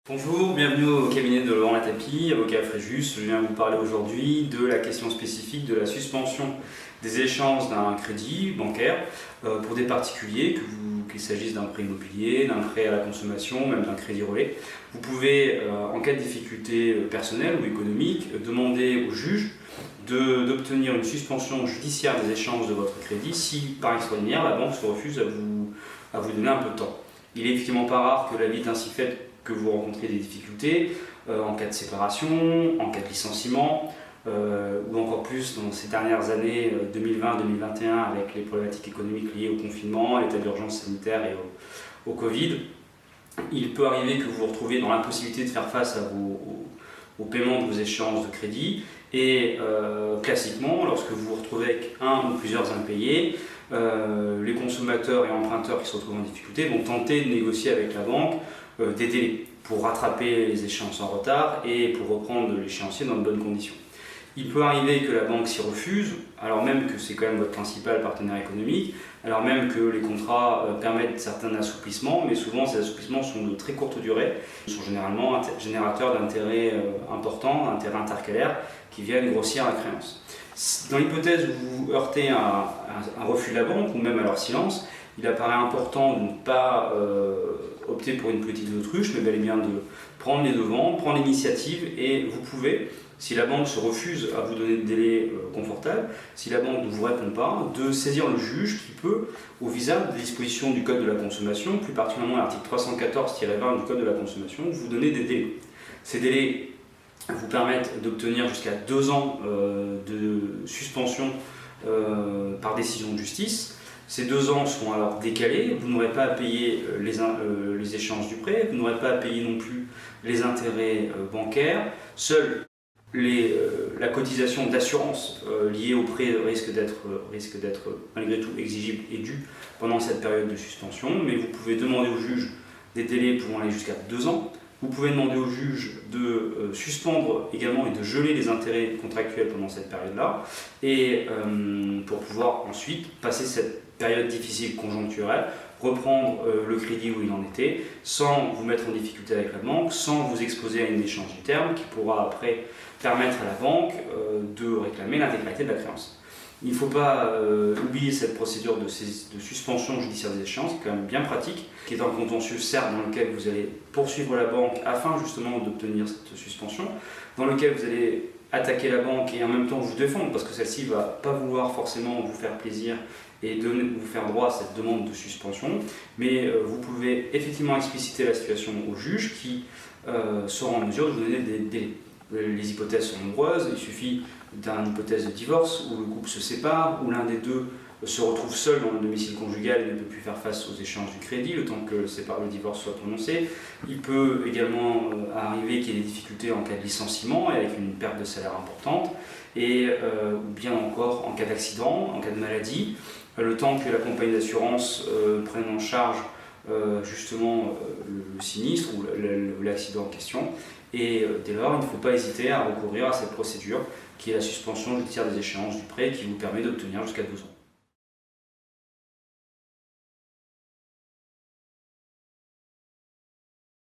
Bonjour, bienvenue au cabinet de Laurent Latapie, avocat Fréjus. Je viens vous parler aujourd'hui de la question spécifique de la suspension des échanges d'un crédit bancaire pour des particuliers, qu'il s'agisse d'un prêt immobilier, d'un prêt à la consommation, même d'un crédit relais. Vous pouvez, en cas de difficulté personnelle ou économique, demander au juge d'obtenir une suspension judiciaire des échanges de votre crédit si, par extraordinaire, la banque se refuse à vous donner un peu de temps. Il est effectivement pas rare que la vie est ainsi faite que vous rencontrez des difficultés en cas de séparation, en cas de licenciement, ou encore plus dans ces dernières années 2020-2021 avec les problématiques économiques liées au confinement, à l'état d'urgence sanitaire et au Covid. Il peut arriver que vous vous retrouviez dans l'impossibilité de faire face au paiement de vos échéances de crédit et classiquement, lorsque vous vous retrouvez avec un ou plusieurs impayés, les consommateurs et emprunteurs qui se retrouvent en difficulté vont tenter de négocier avec la banque des délais pour rattraper les échéances en retard et pour reprendre l'échéancier dans de bonnes conditions. Il peut arriver que la banque s'y refuse, alors même que c'est quand même votre principal partenaire économique, alors même que les contrats permettent certains assouplissements, mais souvent ces assouplissements sont de très courte durée, ils sont généralement générateurs d'intérêts importants, d'intérêts intercalaires qui viennent grossir la créance. Dans l'hypothèse où vous vous heurtez à un refus de la banque ou même à leur silence, il apparaît important de ne pas opter pour une politique d'autruche, mais bel et bien de prendre les devants, prendre l'initiative, et vous pouvez, si la banque se refuse à vous donner de délai confortable, si la banque ne vous répond pas, de saisir le juge qui peut, au visage des dispositions du Code de la consommation, plus particulièrement l'article 314-20 du Code de la consommation, vous donner des délais. Ces délais vous permettent d'obtenir jusqu'à 2 ans de suspension par décision de justice. Ces 2 ans seront alors décalés, vous n'aurez pas à payer les échéances du prêt, vous n'aurez pas à payer non plus les intérêts bancaires. Seule la cotisation d'assurance liée au prêt risque d'être malgré tout exigible et due pendant cette période de suspension, mais vous pouvez demander au juge des délais pouvant aller jusqu'à 2 ans. Vous pouvez demander au juge de suspendre également et de geler les intérêts contractuels pendant cette période-là, et pour pouvoir ensuite passer cette période difficile conjoncturelle, reprendre le crédit où il en était, sans vous mettre en difficulté avec la banque, sans vous exposer à une échange du terme qui pourra après permettre à la banque de réclamer l'intégralité de la créance. Il ne faut pas oublier cette procédure de suspension judiciaire des échéances, qui est quand même bien pratique, qui est un contentieux certes dans lequel vous allez poursuivre la banque afin justement d'obtenir cette suspension, dans lequel vous allez attaquer la banque et en même temps vous défendre, parce que celle-ci ne va pas vouloir forcément vous faire plaisir et vous faire droit à cette demande de suspension, mais vous pouvez effectivement expliciter la situation au juge qui sera en mesure de vous donner des délais. Les hypothèses sont nombreuses, il suffit d'une hypothèse de divorce où le couple se sépare, où l'un des deux se retrouve seul dans le domicile conjugal et ne peut plus faire face aux échéances du crédit le temps que le divorce soit prononcé. Il peut également arriver qu'il y ait des difficultés en cas de licenciement et avec une perte de salaire importante, ou bien encore en cas d'accident, en cas de maladie, le temps que la compagnie d'assurance prenne en charge justement le sinistre ou l'accident en question. Et dès lors, il ne faut pas hésiter à recourir à cette procédure qui est la suspension judiciaire des échéances du prêt qui vous permet d'obtenir jusqu'à 12 ans.